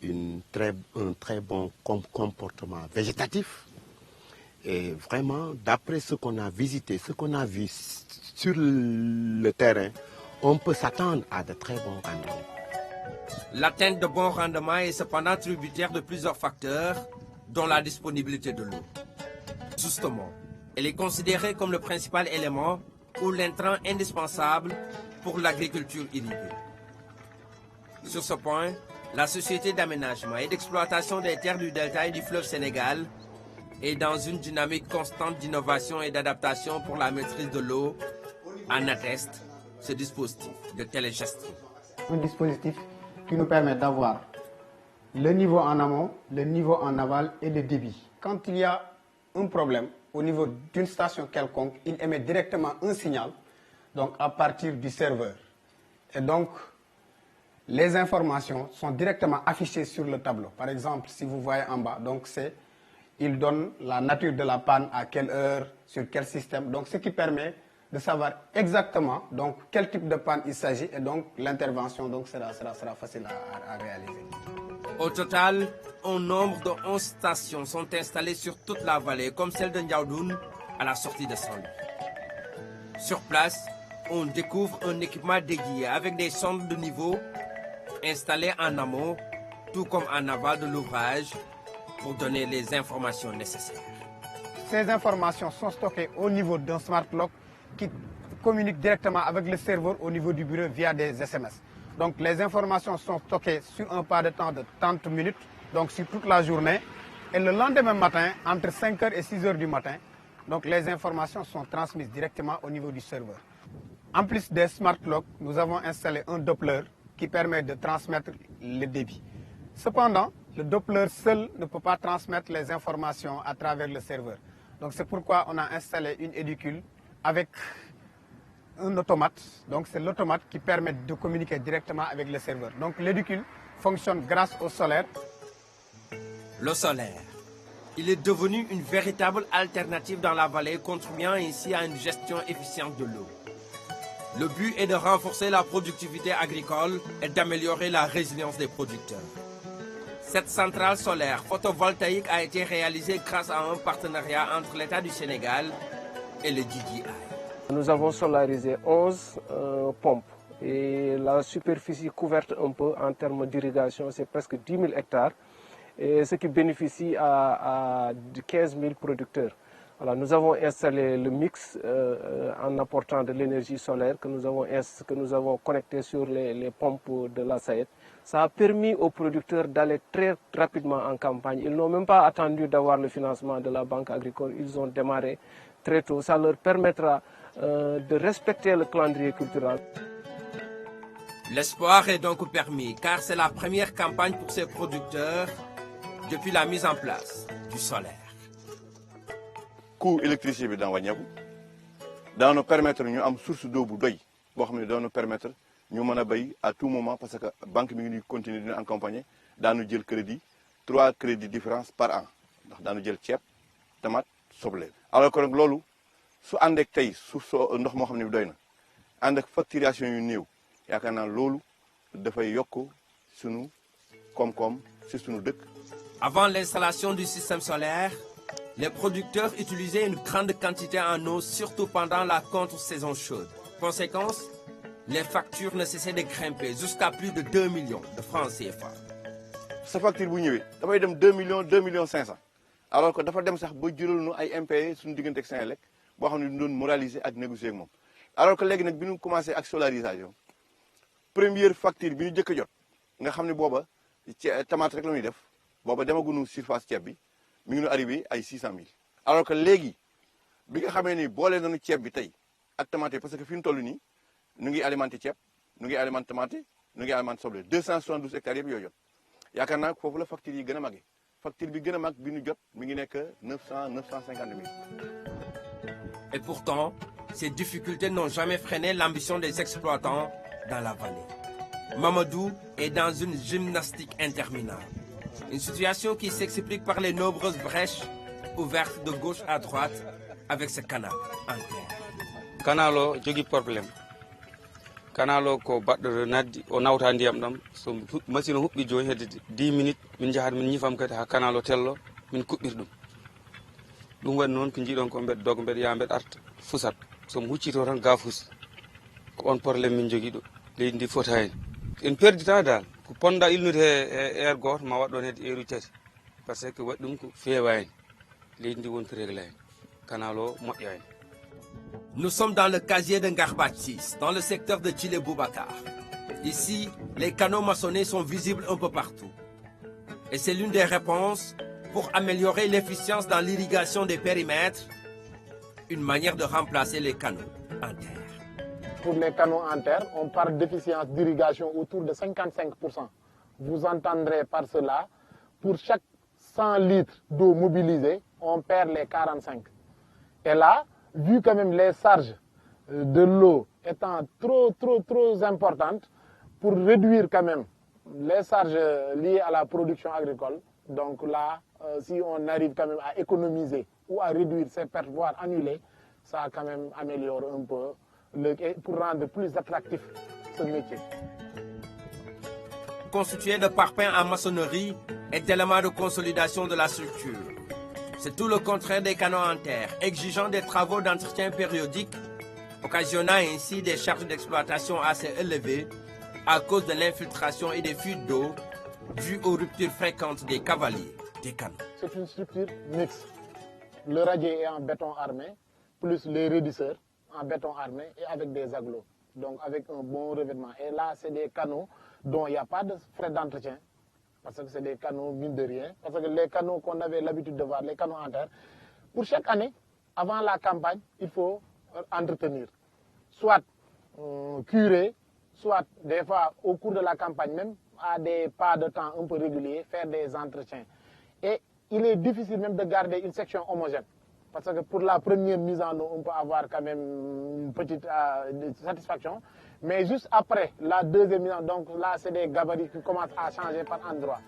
un très bon comportement végétatif. Et vraiment, d'après ce qu'on a visité, ce qu'on a vu sur le terrain, on peut s'attendre à de très bons rendements. L'atteinte de bons rendements est cependant tributaire de plusieurs facteurs, dont la disponibilité de l'eau. Justement, elle est considérée comme le principal élément ou l'intrant indispensable pour l'agriculture irriguée. Sur ce point, la Société d'aménagement et d'exploitation des terres du delta et du fleuve Sénégal est dans une dynamique constante d'innovation et d'adaptation pour la maîtrise de l'eau, en atteste ce dispositif de télégestion. Un dispositif qui nous permet d'avoir le niveau en amont, le niveau en aval et le débit. Quand il y a un problème au niveau d'une station quelconque, il émet directement un signal donc à partir du serveur. Et donc, les informations sont directement affichées sur le tableau. Par exemple, si vous voyez en bas, donc il donne la nature de la panne, à quelle heure, sur quel système. Donc, ce qui permet de savoir exactement donc, quel type de panne il s'agit et donc l'intervention sera facile à réaliser. Au total, un nombre de 11 stations sont installées sur toute la vallée, comme celle de Ndiaoudoun à la sortie de Saint-Louis. Sur place, on découvre un équipement dédié avec des sondes de niveau installées en amont, tout comme en aval de l'ouvrage, pour donner les informations nécessaires. Ces informations sont stockées au niveau d'un smart lock qui communique directement avec le serveur au niveau du bureau via des SMS. Donc les informations sont stockées sur un pas de temps de 30 minutes, donc sur toute la journée. Et le lendemain matin, entre 5h et 6h du matin, donc les informations sont transmises directement au niveau du serveur. En plus des smart locks, nous avons installé un Doppler qui permet de transmettre le débit. Cependant, le Doppler seul ne peut pas transmettre les informations à travers le serveur. Donc c'est pourquoi on a installé une édicule avec un automate. Donc c'est l'automate qui permet de communiquer directement avec le serveur. Donc l'édicule fonctionne grâce au solaire. Le solaire, il est devenu une véritable alternative dans la vallée, contribuant ainsi à une gestion efficiente de l'eau. Le but est de renforcer la productivité agricole et d'améliorer la résilience des producteurs. Cette centrale solaire photovoltaïque a été réalisée grâce à un partenariat entre l'État du Sénégal et le DJI. Nous avons solarisé 11 pompes et la superficie couverte un peu en termes d'irrigation, c'est presque 10 000 hectares, et ce qui bénéficie à 15 000 producteurs. Voilà, nous avons installé le mix en apportant de l'énergie solaire que nous avons connecté sur les pompes de la SAED. Ça a permis aux producteurs d'aller très rapidement en campagne. Ils n'ont même pas attendu d'avoir le financement de la Banque agricole. Ils ont démarré très tôt. Ça leur permettra de respecter le calendrier culturel. L'espoir est donc permis car c'est la première campagne pour ces producteurs depuis la mise en place du solaire. Coût électricité bi daan wàññeeku daan nous permettre ñu am source d'eau bu doy boo xam ne daan nous permettre ñu mën a béy à tout moment parce que banque mi ngi ñuy continuer dina accompagner daanu jël crédit 3 crédits différence par an ndax daanu jël ceeb tomate soble. alors que nag loolu su ànd ak tey suuf soo ndox moo xam ne doy na ànd ak facturation yu néew yaakaar naa loolu dafay yokk sunu koom-koom si sunu dëkk. Avant l'installation du système solaire, les producteurs utilisaient une grande quantité en eau, surtout pendant la contre-saison chaude. Conséquence, les factures ne cessaient de grimper jusqu'à plus de 2 millions de francs CFA. Sa facture bu ñëwee dafay dem 2 millions 500 alors que dafa dem sax ba jural nu ay impayés suñu diggante ak Senelec boo xam ne ñu doon moraliser ak négocier ak moom. alors que léegi nag bi ñu commencé ak solarisation première facture bi ñu jëkk a jot nga xam ne booba tomate rek la ñuy def booba demaguñu surface ceeb bi mi ngi ñu arrivé ay 600 000. alors que léegi bi nga xamee ni boole nañu ceeb bi tey ak tomate parce que fi ñu toll nii ñu ngi alimenté ceeb ñu ngi alimenté tomate ñu ngi alimenté soble 272 hectares yëpp yooyu jot yaakaar naa foofu la facture yi gën a màggee facture bi gën a màgg bi ñu jot mi ngi nekk 950 000. Et pourtant, ces difficultés n'ont jamais freiné l'ambition des exploitants dans la vallée. Mamadou est dans une gymnastique interminable. Une situation qui s'explique par les nombreuses brèches ouvertes de gauche à droite avec ce canal en terre. Canalo jogi problème canal o ko baɗɗo naddi o nawta ndiyam ɗam so machine o huɓɓi joni hedde 10 minutes min jahat min ñifam kadi ha canal o tello min kuɓɓir ɗum waɗi noon ko jiiɗon ko mbeɗa doga mbeɗa yaa mbeɗa arta fusat somi huccito tan ga fusi ko on probléme min jogui ɗo leydi ndi fotani en perdita dal ko ponda ilnude e air goto ma waɗɗon hedde heure tati par ce que waɗi ɗum ko fewani leydi ndi wonto réglani canal o moƴƴani. Nous sommes dans le casier de Ngarbach 6, dans le secteur de Thillé Boubacar. Ici, les canaux maçonnés sont visibles un peu partout. Et c'est l'une des réponses pour améliorer l'efficience dans l'irrigation des périmètres, une manière de remplacer les canaux en terre. Pour les canaux en terre, on parle d'efficience d'irrigation autour de 55%. Vous entendrez par cela, pour chaque 100 litres d'eau mobilisée, on perd les 45. Et là, vu quand même les charges de l'eau étant trop importantes, pour réduire quand même les charges liées à la production agricole, donc là, si on arrive quand même à économiser ou à réduire ces pertes, voire annuler, ça quand même améliore un peu pour rendre plus attractif ce métier. Constitué de parpaings en maçonnerie et d'éléments de consolidation de la structure. C'est tout le contraire des canaux en terre, exigeant des travaux d'entretien périodiques, occasionnant ainsi des charges d'exploitation assez élevées à cause de l'infiltration et des fuites d'eau dues aux ruptures fréquentes des cavaliers des canaux. C'est une structure mixte. Le radier est en béton armé, plus les raidisseurs en béton armé et avec des agglos, donc avec un bon revêtement. Et là, c'est des canaux dont il n'y a pas de frais d'entretien, parce que c'est des canaux mine de rien, parce que les canaux qu'on avait l'habitude de voir, les canaux en terre, pour chaque année, avant la campagne, il faut entretenir, soit curer, soit des fois au cours de la campagne même, à des pas de temps un peu réguliers, faire des entretiens. Et il est difficile même de garder une section homogène, parce que pour la première mise en eau, on peut avoir quand même une petite satisfaction, mais juste après la deuxième mise en eau, donc là c'est des gabarits qui commencent à changer par endroits.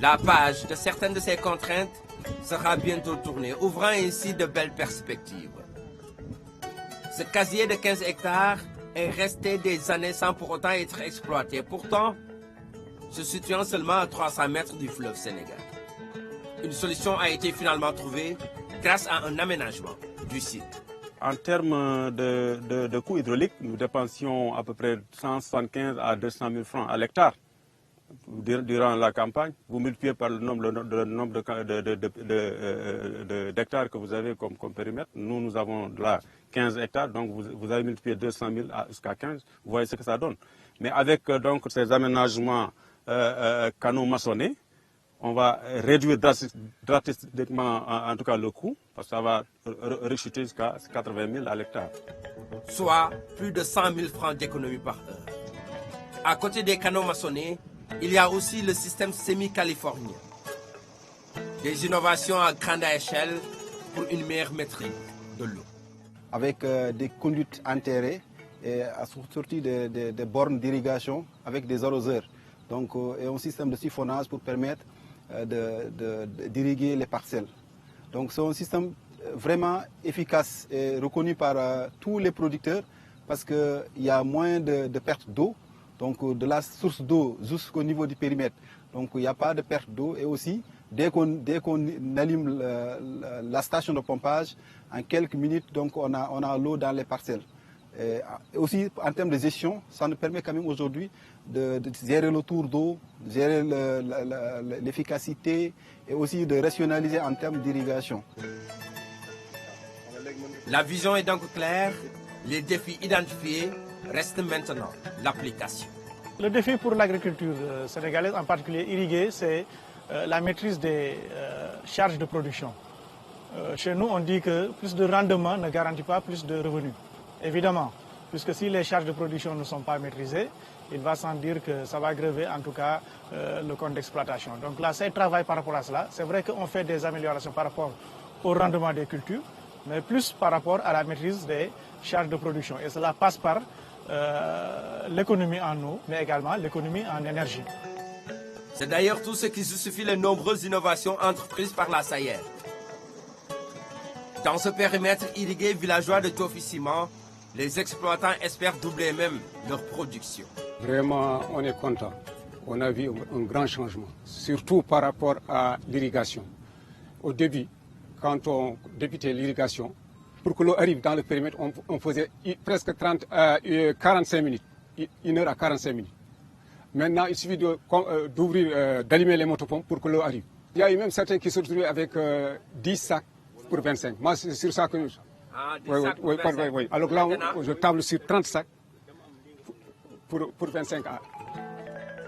La page de certaines de ces contraintes sera bientôt tournée, ouvrant ainsi de belles perspectives. Ce casier de 15 hectares est resté des années sans pour autant être exploité, pourtant se situant seulement à 300 mètres du fleuve Sénégal. Une solution a été finalement trouvée grâce à un aménagement du site. En termes de coûts hydrauliques, nous dépensions à peu près 175 à 200 000 francs à l'hectare durant la campagne. Vous multipliez par le nombre d'hectares que vous avez comme périmètre. Nous avons là 15 hectares, donc vous avez multiplié 200 000 jusqu'à 15. Vous voyez ce que ça donne. Mais avec donc ces aménagements canaux maçonnés, on va réduire drastiquement en tout cas le coût, parce que ça va rechuter jusqu'à 80 000 à l'hectare. Soit plus de 100 000 francs d'économie par heure. À côté des canaux maçonnés, il y a aussi le système semi-californien. Des innovations à grande échelle pour une meilleure maîtrise de l'eau. Avec des conduites enterrées et sorties des bornes d'irrigation avec des arroseurs. Donc, et un système de siphonnage pour permettre d'irriguer les parcelles. Donc c'est un système vraiment efficace et reconnu par tous les producteurs parce qu'il y a moins de perte d'eau, donc de la source d'eau jusqu'au niveau du périmètre. Donc il n'y a pas de perte d'eau et aussi dès qu'on allume la station de pompage, en quelques minutes donc on a l'eau dans les parcelles. Et aussi en termes de gestion, ça nous permet quand même aujourd'hui de gérer le tour d'eau, gérer l'efficacité et aussi de rationaliser en termes d'irrigation. La vision est donc claire, les défis identifiés restent maintenant l'application. Le défi pour l'agriculture sénégalaise, en particulier irriguée, c'est la maîtrise des charges de production. Chez nous, on dit que plus de rendement ne garantit pas plus de revenus. Évidemment, puisque si les charges de production ne sont pas maîtrisées, il va sans dire que ça va grever en tout cas le compte d'exploitation. Donc là, c'est un travail par rapport à cela. C'est vrai qu'on fait des améliorations par rapport au rendement des cultures, mais plus par rapport à la maîtrise des charges de production. Et cela passe par l'économie en eau, mais également l'économie en énergie. C'est d'ailleurs tout ce qui justifie les nombreuses innovations entreprises par la SAIER. Dans ce périmètre irrigué villageois de Toffi-Ciment, Les exploitants espèrent doubler même leur production. Vraiment, on est content. On a vu un grand changement, surtout par rapport à l'irrigation. Au début, quand on débutait l'irrigation, pour que l'eau arrive dans le périmètre, on faisait presque 45 minutes, 1 heure à 45 minutes. Maintenant, il suffit d'allumer les motopompes pour que l'eau arrive. Il y a eu même certains qui se retrouvaient avec 10 sacs pour 25. Moi, c'est sur ça que... Ah, des sacs pour 25. Oui. Alors là, je table sur 30 sacs pour 25 A.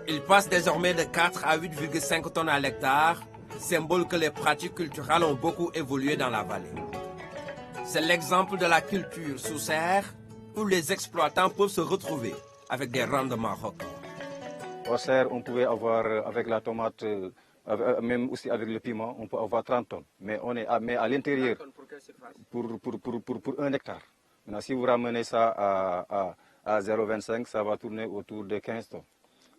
Il passe désormais de 4 à 8,5 tonnes à l'hectare, symbole que les pratiques culturelles ont beaucoup évolué dans la vallée. C'est l'exemple de la culture sous serre où les exploitants peuvent se retrouver avec des rendements records. Au serre, on pouvait avoir avec la tomate, même aussi avec le piment, on peut avoir 30 tonnes. Mais à l'intérieur, pour 1 hectare. Maintenant, si vous ramenez ça à 0,25, ça va tourner autour de 15 tonnes.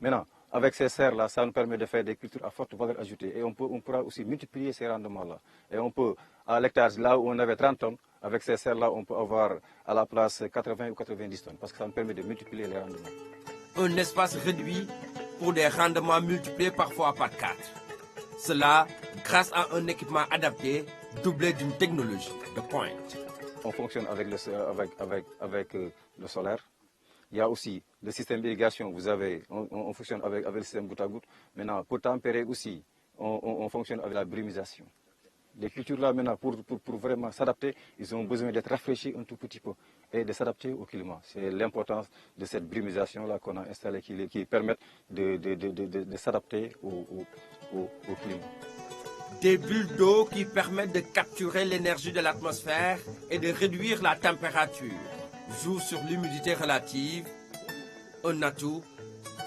Maintenant, avec ces serres-là, ça nous permet de faire des cultures à forte valeur ajoutée. Et on pourra aussi multiplier ces rendements-là. Et on peut, à l'hectare, là où on avait 30 tonnes, avec ces serres-là, on peut avoir à la place 80 ou 90 tonnes. Parce que ça nous permet de multiplier les rendements. Un espace réduit pour des rendements multipliés parfois par 4. Cela grâce à un équipement adapté, doublé d'une technologie de pointe. On fonctionne avec le solaire. Il y a aussi le système d'irrigation, on fonctionne avec le système goutte à goutte. Maintenant, pour tempérer aussi, on fonctionne avec la brumisation. Les cultures là, maintenant, pour vraiment s'adapter, ils ont besoin d'être rafraîchis un tout petit peu et de s'adapter au climat. C'est l'importance de cette brumisation là qu'on a installée qui permet de s'adapter au climat. Des bulles d'eau qui permettent de capturer l'énergie de l'atmosphère et de réduire la température jouent sur l'humidité relative, un atout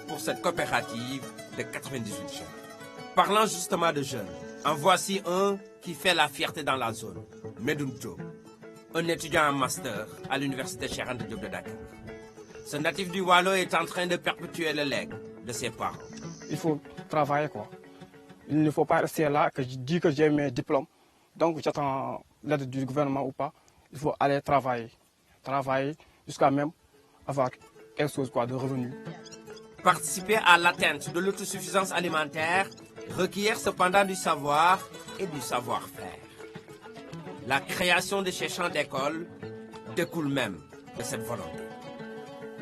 pour cette coopérative de 98 jeunes. Parlant justement de jeunes, en voici un qui fait la fierté dans la zone, Medoune Diop, un étudiant en master à l'université Cheikh Anta Diop de Dakar. Ce natif du Waalo est en train de perpétuer le legs de ses parents. Il faut travailler quoi. Il ne faut pas rester là, que je dis que j'ai mes diplômes, donc j'attends l'aide du gouvernement ou pas. Il faut aller travailler jusqu'à même avoir quelque chose de revenu. Participer à l'atteinte de l'autosuffisance alimentaire requiert cependant du savoir et du savoir-faire. La création de ces champs d'école découle même de cette volonté.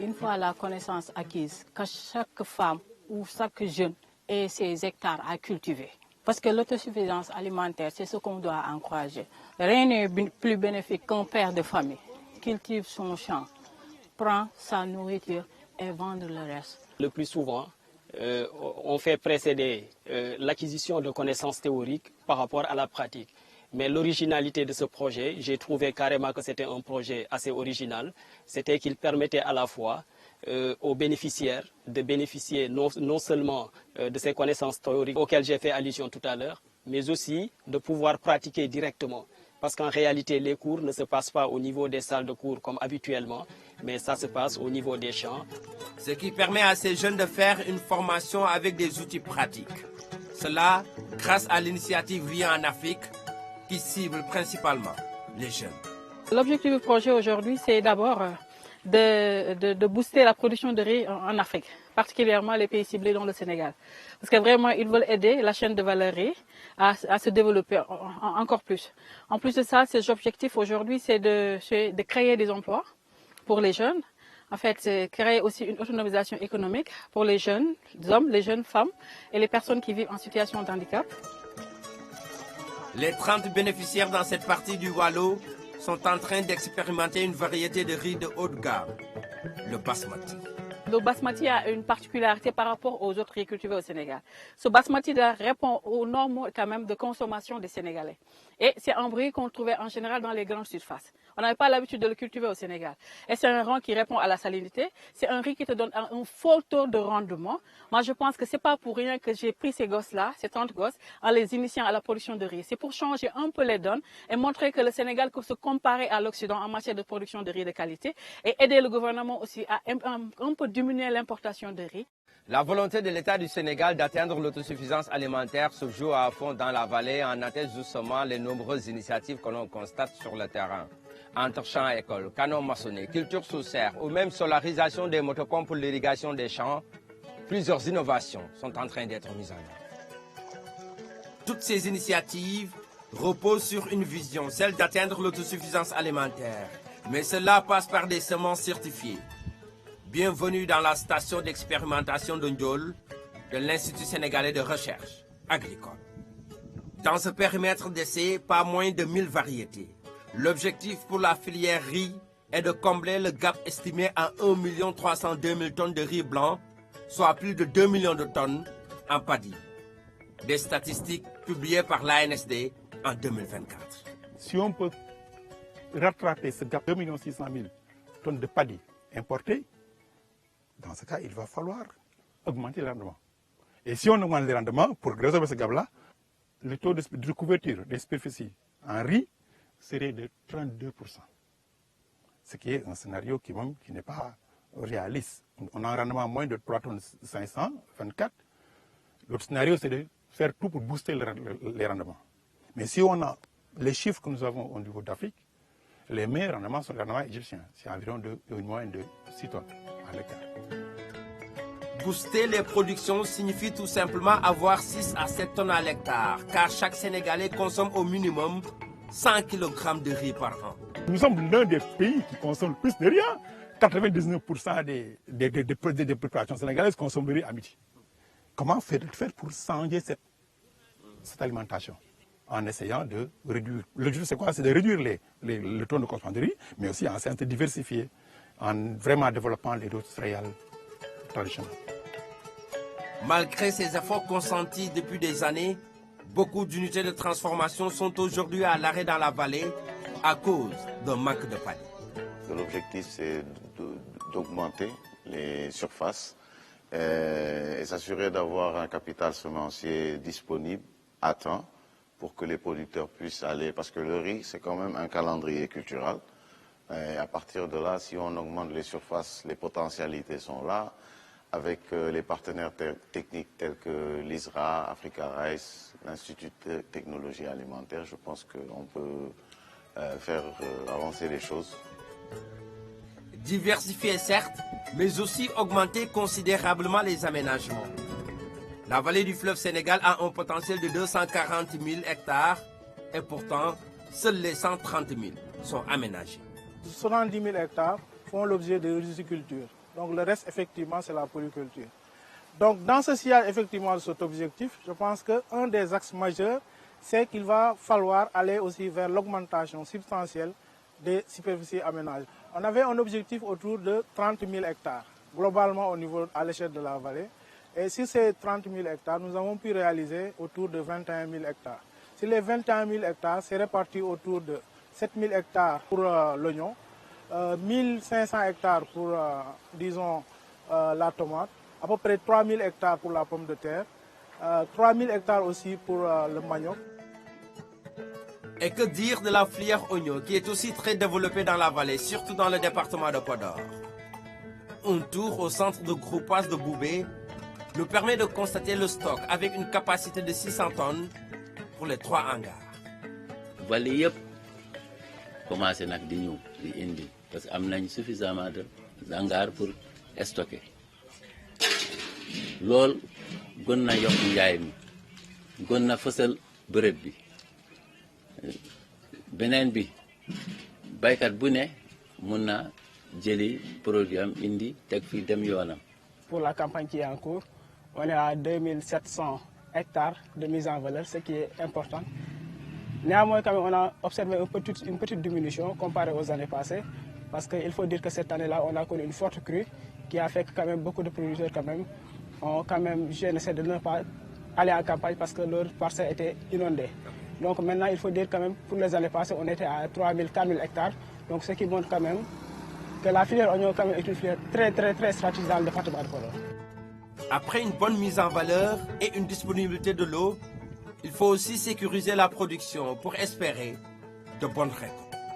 Une fois la connaissance acquise, que chaque femme ou chaque jeune ait ses hectares à cultiver. Parce que l'autosuffisance alimentaire, c'est ce qu'on doit encourager. Rien n'est plus bénéfique qu'un père de famille cultive son champ, prend sa nourriture et vend le reste. Le plus souvent, on fait précéder l'acquisition de connaissances théoriques par rapport à la pratique. Mais l'originalité de ce projet, j'ai trouvé carrément que c'était un projet assez original. C'était qu'il permettait à la fois aux bénéficiaires de bénéficier non seulement de ces connaissances théoriques auxquelles j'ai fait allusion tout à l'heure, mais aussi de pouvoir pratiquer directement. Parce qu'en réalité, les cours ne se passent pas au niveau des salles de cours comme habituellement, mais ça se passe au niveau des champs. Ce qui permet à ces jeunes de faire une formation avec des outils pratiques. Cela grâce à l'initiative Vie en Afrique qui cible principalement les jeunes. L'objectif du projet aujourd'hui, c'est d'abord de booster la production de riz en Afrique, particulièrement les pays ciblés dont le Sénégal. Parce que vraiment, ils veulent aider la chaîne de valeur riz à se développer encore plus. En plus de ça, ces objectifs aujourd'hui, c'est de créer des emplois pour les jeunes. En fait, c'est créer aussi une autonomisation économique pour les jeunes hommes, les jeunes femmes et les personnes qui vivent en situation de handicap. Les 30 bénéficiaires dans cette partie du Waalo sont en train d'expérimenter une variété de riz de haute gamme, le basmati. Le basmati a une particularité par rapport aux autres riz cultivés au Sénégal. Ce basmati répond aux normes quand même de consommation des Sénégalais. Et c'est un riz qu'on trouvait en général dans les grandes surfaces. On n'avait pas l'habitude de le cultiver au Sénégal. Et c'est un riz qui répond à la salinité. C'est un riz qui te donne un fort taux de rendement. Moi, je pense que ce n'est pas pour rien que j'ai pris ces gosses-là, ces 30 gosses, en les initiant à la production de riz. C'est pour changer un peu les donnes et montrer que le Sénégal peut se comparer à l'Occident en matière de production de riz de qualité et aider le gouvernement aussi à un peu diminuer l'importation de riz. La volonté de l'État du Sénégal d'atteindre l'autosuffisance alimentaire se joue à fond dans la vallée en attestent justement les nombreuses initiatives que l'on constate sur le terrain. Entre champs et écoles, canaux maçonnés, culture sous serre ou même solarisation des motopompes pour l'irrigation des champs, plusieurs innovations sont en train d'être mises en œuvre. Toutes ces initiatives reposent sur une vision, celle d'atteindre l'autosuffisance alimentaire. Mais cela passe par des semences certifiées. Bienvenue dans la station d'expérimentation de Ndiol de l'Institut sénégalais de recherche agricole. Dans ce périmètre d'essai, pas moins de 1000 variétés. L'objectif pour la filière riz est de combler le gap estimé à 1 302 000 tonnes de riz blanc, soit plus de 2 millions de tonnes en paddy. Des statistiques publiées par l'ANSD en 2024. Si on peut rattraper ce gap de 2 600 000 tonnes de paddy importées, dans ce cas, il va falloir augmenter les rendements. Et si on augmente les rendements, pour résoudre ce gap-là, le taux de couverture des superficies en riz serait de 32%. Ce qui est un scénario qui n'est pas réaliste. On a un rendement moins de 3 tonnes 524. L'autre scénario, c'est de faire tout pour booster les rendements. Mais si on a les chiffres que nous avons au niveau d'Afrique, les meilleurs rendements sont les rendements égyptiens. C'est environ une moyenne de 6 tonnes à l'hectare. Booster les productions signifie tout simplement avoir 6 à 7 tonnes à l'hectare, car chaque Sénégalais consomme au minimum 100 kg de riz par an. Nous sommes l'un des pays qui consomment le plus de riz. 99% des populations sénégalaises consomment le riz à midi. Comment faire pour changer cette alimentation? En essayant de réduire. L'objectif, c'est quoi? C'est de réduire le taux de consommation de riz, mais aussi en s'être diversifié, en vraiment développant les autres céréales traditionnelles. Malgré ces efforts consentis depuis des années, beaucoup d'unités de transformation sont aujourd'hui à l'arrêt dans la vallée à cause d'un manque de paddy. L'objectif, c'est d'augmenter les surfaces et s'assurer d'avoir un capital semencier disponible à temps pour que les producteurs puissent aller, parce que le riz, c'est quand même un calendrier culturel. Et à partir de là, si on augmente les surfaces, les potentialités sont là. Avec les partenaires techniques tels que l'ISRA, Africa Rice, l'Institut de technologie alimentaire, je pense qu'on peut faire avancer les choses. Diversifier certes, mais aussi augmenter considérablement les aménagements. La vallée du fleuve Sénégal a un potentiel de 240 000 hectares et pourtant, seuls les 130 000 sont aménagés. 70 000 hectares font l'objet de riziculture. Donc le reste, effectivement, c'est la polyculture. Donc dans ce sillage, effectivement, de cet objectif, je pense qu'un des axes majeurs, c'est qu'il va falloir aller aussi vers l'augmentation substantielle des superficies aménagées. On avait un objectif autour de 30 000 hectares, globalement à l'échelle de la vallée. Et sur ces 30 000 hectares, nous avons pu réaliser autour de 21 000 hectares. Sur les 21 000 hectares, c'est réparti autour de 7 000 hectares pour l'oignon, 1 500 hectares pour, disons, la tomate, à peu près 3 000 hectares pour la pomme de terre, 3 000 hectares aussi pour le manioc. Et que dire de la filière oignon, qui est aussi très développée dans la vallée, surtout dans le département de Podor. Un tour au centre de groupage de Boubé nous permet de constater le stock avec une capacité de 600 tonnes pour les 3 hangars. Vallée yëpp commencé nag di ñëw di indi parce que am nañ suffisamment de hangars pour stocker. Lool gën na yokk njaay mi gën na fësal bërëb bi. Beneen bi baykat bu ne mun na jëli produit am indi teg fi dem yoonam. Pour la campagne qui est en cours, on est à 2700 hectares de mise en valeur, ce qui est important. Néanmoins, quand même, on a observé une petite diminution comparée aux années passées, parce qu'il faut dire que cette année-là, on a connu une forte crue qui a fait que quand même beaucoup de producteurs ont quand même essayé de ne pas aller en campagne parce que leur parcelle était inondée. Donc maintenant, il faut dire quand même, pour les années passées, on était à 3 000, 4 000 hectares. Donc ce qui montre quand même que la filière oignon quand même est une filière très stratégique dans le département de Podor. Après une bonne mise en valeur et une disponibilité de l'eau, il faut aussi sécuriser la production pour espérer de bonnes récoltes.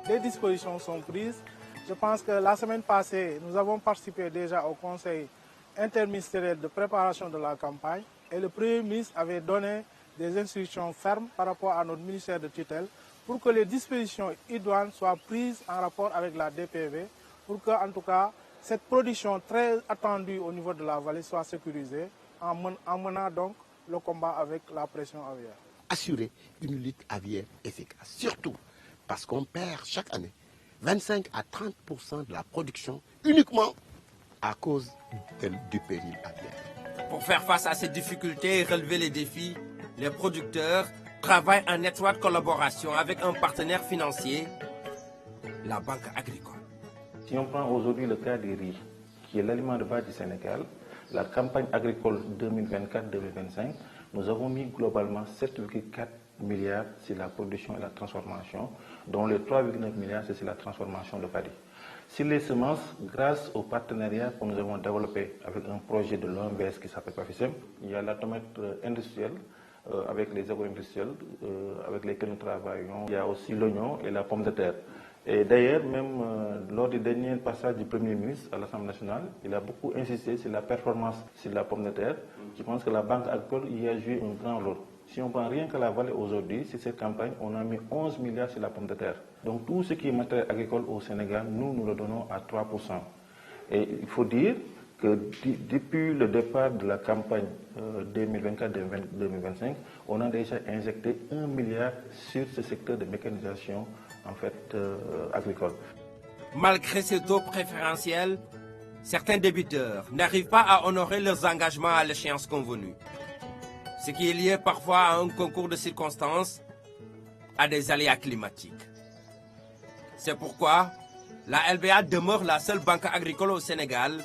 Les dispositions sont prises. Je pense que la semaine passée, nous avons participé déjà au conseil interministériel de préparation de la campagne et le Premier ministre avait donné des instructions fermes par rapport à notre ministère de tutelle pour que les dispositions idoines soient prises en rapport avec la DPV, pour que, en tout cas, cette production très attendue au niveau de la vallée soit sécurisée, en menant donc le combat avec la pression aviaire. Assurer une lutte aviaire efficace, surtout parce qu'on perd chaque année 25 à 30% de la production uniquement à cause du péril aviaire. Pour faire face à ces difficultés et relever les défis, les producteurs travaillent en étroite collaboration avec un partenaire financier, la Banque agricole. Si on prend aujourd'hui le cas du riz, qui est l'aliment de base du Sénégal, la campagne agricole 2024-2025, nous avons mis globalement 7,4 milliards sur la production et la transformation, dont les 3,9 milliards c'est sur la transformation de paddy. Sur les semences, grâce au partenariat que nous avons développé avec un projet de l'OMVS qui s'appelle PAFISEM, il y a la tomate industrielle, avec les agro-industriels avec lesquels nous travaillons. Il y a aussi l'oignon et la pomme de terre. Et d'ailleurs, même lors du dernier passage du Premier ministre à l'Assemblée nationale, il a beaucoup insisté sur la performance sur la pomme de terre. Je pense que la Banque agricole y a joué un grand rôle. Si on prend rien que la vallée aujourd'hui, sur cette campagne, on a mis 11 milliards sur la pomme de terre. Donc tout ce qui est matériel agricole au Sénégal, nous le donnons à 3%. Et il faut dire que depuis le départ de la campagne 2024-2025, on a déjà injecté 1 milliard sur ce secteur de mécanisation en fait agricole. Malgré ce taux préférentiel, certains débiteurs n'arrivent pas à honorer leurs engagements à l'échéance convenue. Ce qui est lié parfois à un concours de circonstances, à des aléas climatiques. C'est pourquoi la LBA demeure la seule banque agricole au Sénégal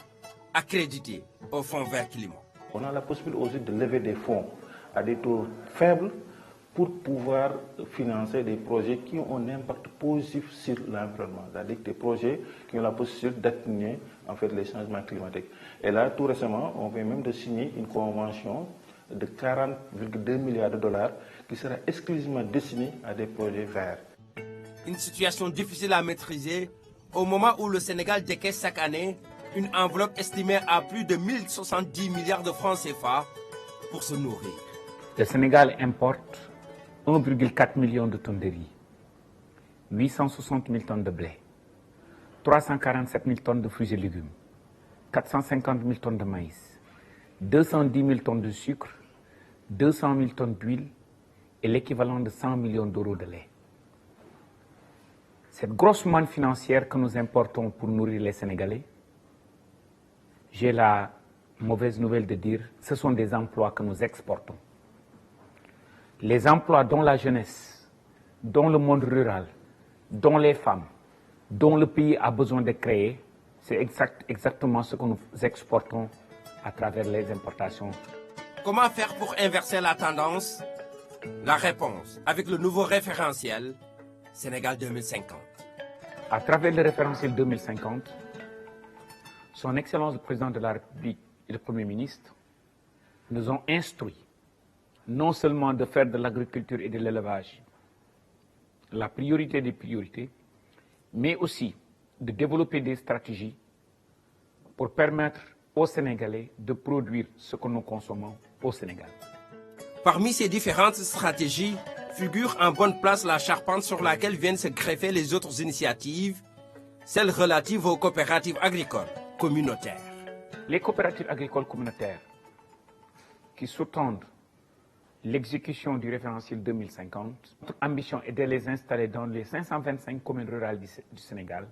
accréditée au Fonds vert climat. On a la possibilité aussi de lever des fonds à des taux faibles pour pouvoir financer des projets qui ont un impact positif sur l'environnement, c'est-à-dire des projets qui ont la possibilité d'atténuer en fait les changements climatiques. Et là, tout récemment, on vient même de signer une convention de 40,2 milliards de dollars qui sera exclusivement destinée à des projets verts. Une situation difficile à maîtriser au moment où le Sénégal décaisse chaque année une enveloppe estimée à plus de 1070 milliards de francs CFA pour se nourrir. Le Sénégal importe 1,4 million de tonnes de riz, 860 000 tonnes de blé, 347 000 tonnes de fruits et légumes, 450 000 tonnes de maïs, 210 000 tonnes de sucre, 200 000 tonnes d'huile et l'équivalent de 100 millions d'euros de lait. Cette grosse manne financière que nous importons pour nourrir les Sénégalais, j'ai la mauvaise nouvelle de dire, ce sont des emplois que nous exportons. Les emplois dont la jeunesse, dont le monde rural, dont les femmes, dont le pays a besoin de créer, c'est exactement ce que nous exportons à travers les importations. Comment faire pour inverser la tendance? La réponse, avec le nouveau référentiel Sénégal 2050. À travers le référentiel 2050, Son Excellence le Président de la République et le Premier ministre nous ont instruits non seulement de faire de l'agriculture et de l'élevage la priorité des priorités, mais aussi de développer des stratégies pour permettre aux Sénégalais de produire ce que nous consommons au Sénégal. Parmi ces différentes stratégies figure en bonne place la charpente sur laquelle viennent se greffer les autres initiatives, celles relatives aux coopératives agricoles communautaires. Les coopératives agricoles communautaires qui sous-tendent l'exécution du référentiel 2050, notre ambition est de les installer dans les 525 communes rurales du Sénégal.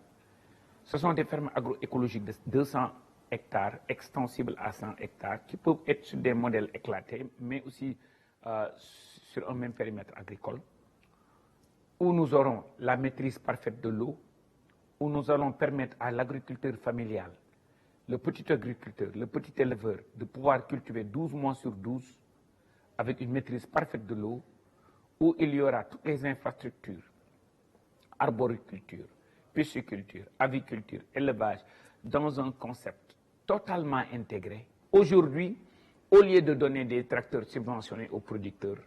Ce sont des fermes agroécologiques de 200 hectares, extensibles à 100 hectares, qui peuvent être sur des modèles éclatés, mais aussi sur un même périmètre agricole, où nous aurons la maîtrise parfaite de l'eau, où nous allons permettre à l'agriculteur familial, le petit agriculteur, le petit éleveur, de pouvoir cultiver 12 mois sur 12 avec une maîtrise parfaite de l'eau, où il y aura toutes les infrastructures, arboriculture, pisciculture, aviculture, élevage, dans un concept totalement intégré. Aujourd'hui, au lieu de donner des tracteurs subventionnés aux producteurs,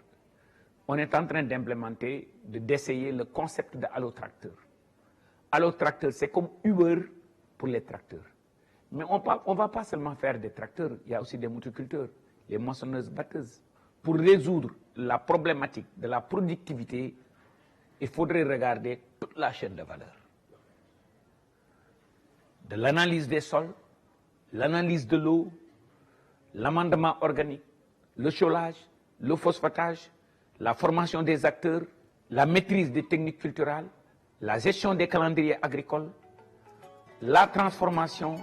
on est en train d'implémenter, d'essayer le concept de allotracteur. Allotracteur, c'est comme Uber pour les tracteurs. Mais on ne va pas seulement faire des tracteurs, il y a aussi des motoculteurs, les moissonneuses-batteuses. Pour résoudre la problématique de la productivité il faudrait regarder toute la chaîne de valeur. De l'analyse des sols, l'analyse de l'eau, l'amendement organique, le cholage, le phosphatage, la formation des acteurs, la maîtrise des techniques culturales, la gestion des calendriers agricoles, la transformation,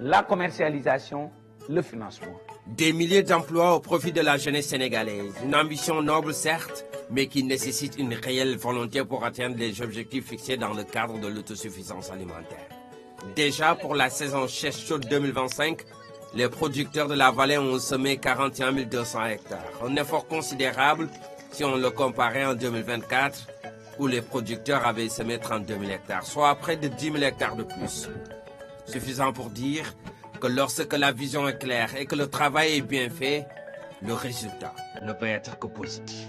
la commercialisation, le financement. Des milliers d'emplois au profit de la jeunesse sénégalaise. Une ambition noble certes, mais qui nécessite une réelle volonté pour atteindre les objectifs fixés dans le cadre de l'autosuffisance alimentaire. Déjà pour la saison chaude 2025, les producteurs de la vallée ont semé 41 200 hectares. Un effort considérable si on le comparait en 2024, où les producteurs avaient semé 32 000 hectares, soit près de 10 000 hectares de plus. Suffisant pour dire que lorsque la vision est claire et que le travail est bien fait, le résultat ne peut être que positif.